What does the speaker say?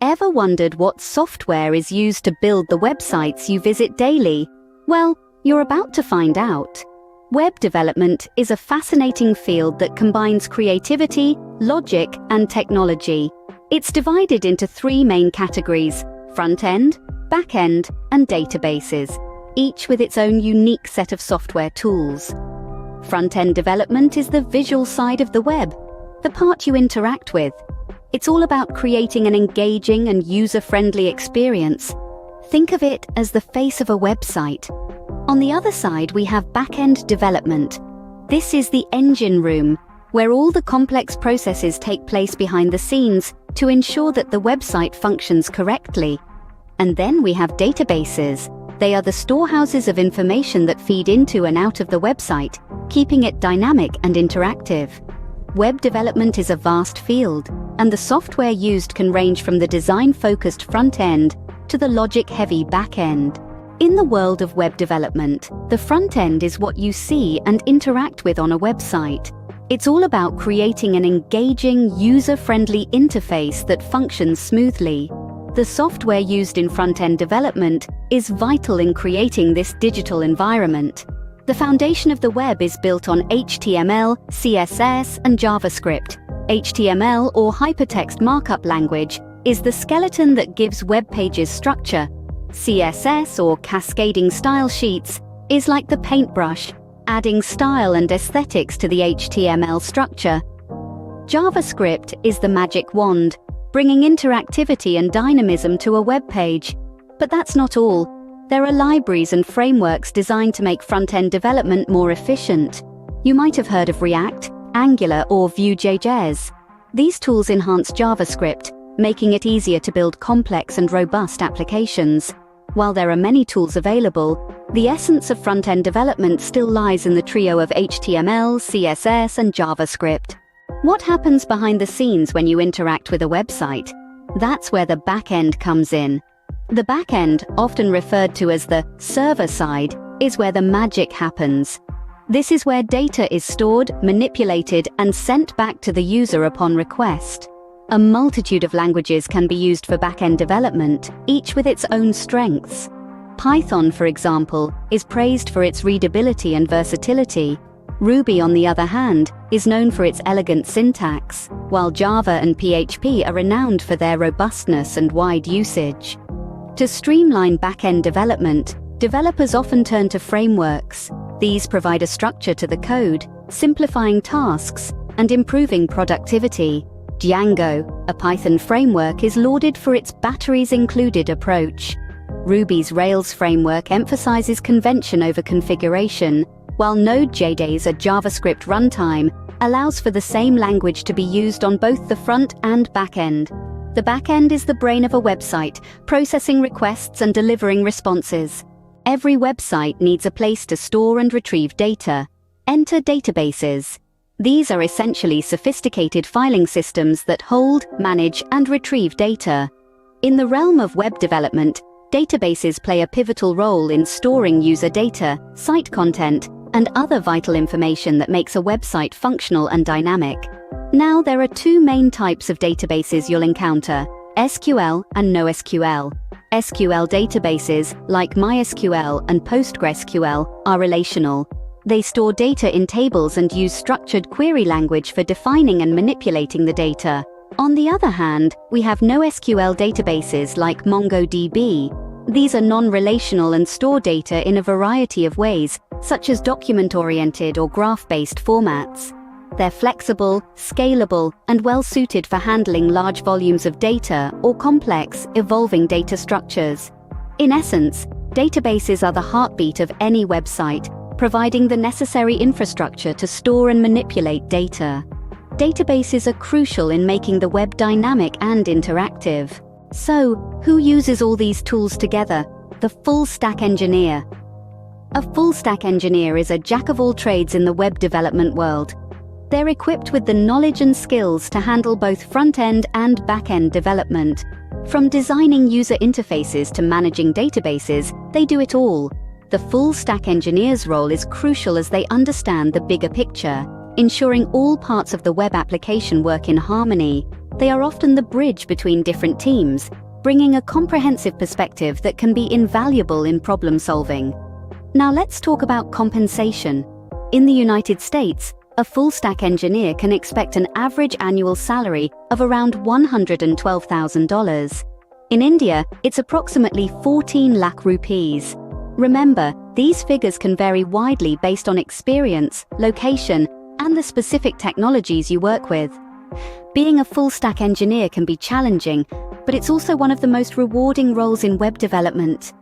Ever wondered what software is used to build the websites you visit daily? Well, you're about to find out. Web development is a fascinating field that combines creativity, logic, and technology. It's divided into three main categories: front-end, back-end, and databases, each with its own unique set of software tools. Front-end development is the visual side of the web, the part you interact with. It's all about creating an engaging and user-friendly experience. Think of it as the face of a website. On the other side, we have backend development. This is the engine room, where all the complex processes take place behind the scenes to ensure that the website functions correctly. And then we have databases. They are the storehouses of information that feed into and out of the website, keeping it dynamic and interactive. Web development is a vast field, and the software used can range from the design-focused front-end to the logic-heavy back-end. In the world of web development, the front-end is what you see and interact with on a website. It's all about creating an engaging, user-friendly interface that functions smoothly. The software used in front-end development is vital in creating this digital environment. The foundation of the web is built on HTML, CSS, and JavaScript. HTML, or hypertext markup language, is the skeleton that gives web pages structure. CSS, or cascading style sheets, is like the paintbrush, adding style and aesthetics to the HTML structure. JavaScript is the magic wand, bringing interactivity and dynamism to a web page. But that's not all. There are libraries and frameworks designed to make front-end development more efficient. You might have heard of React, Angular, or Vue.js. These tools enhance JavaScript, making it easier to build complex and robust applications. While there are many tools available, the essence of front-end development still lies in the trio of HTML, CSS, and JavaScript. What happens behind the scenes when you interact with a website? That's where the back-end comes in. The back-end, often referred to as the server side, is where the magic happens. This is where data is stored, manipulated, and sent back to the user upon request. A multitude of languages can be used for back-end development, each with its own strengths. Python, for example, is praised for its readability and versatility. Ruby, on the other hand, is known for its elegant syntax, while Java and PHP are renowned for their robustness and wide usage. To streamline back-end development, developers often turn to frameworks. These provide a structure to the code, simplifying tasks and improving productivity. Django, a Python framework, is lauded for its batteries-included approach. Ruby's Rails framework emphasizes convention over configuration, while Node.js, a JavaScript runtime, allows for the same language to be used on both the front and back end. The back end is the brain of a website, processing requests and delivering responses. Every website needs a place to store and retrieve data. Enter databases. These are essentially sophisticated filing systems that hold, manage, and retrieve data. In the realm of web development, databases play a pivotal role in storing user data, site content, and other vital information that makes a website functional and dynamic. Now, there are two main types of databases you'll encounter: SQL and NoSQL. SQL databases, like MySQL and PostgreSQL, are relational. They store data in tables and use structured query language for defining and manipulating the data. On the other hand, we have NoSQL databases like MongoDB. These are non-relational and store data in a variety of ways, such as document-oriented or graph-based formats. They're flexible, scalable, and well-suited for handling large volumes of data or complex, evolving data structures. In essence, databases are the heartbeat of any website, providing the necessary infrastructure to store and manipulate data. Databases are crucial in making the web dynamic and interactive. So, who uses all these tools together? The full-stack engineer. A full-stack engineer is a jack-of-all-trades in the web development world. They're equipped with the knowledge and skills to handle both front-end and back-end development. From designing user interfaces to managing databases, they do it all. The full-stack engineer's role is crucial as they understand the bigger picture, ensuring all parts of the web application work in harmony. They are often the bridge between different teams, bringing a comprehensive perspective that can be invaluable in problem solving. Now let's talk about compensation. In the United States, a full-stack engineer can expect an average annual salary of around $112,000. In India, it's approximately 14 lakh rupees. Remember, these figures can vary widely based on experience, location, and the specific technologies you work with. Being a full-stack engineer can be challenging, but it's also one of the most rewarding roles in web development.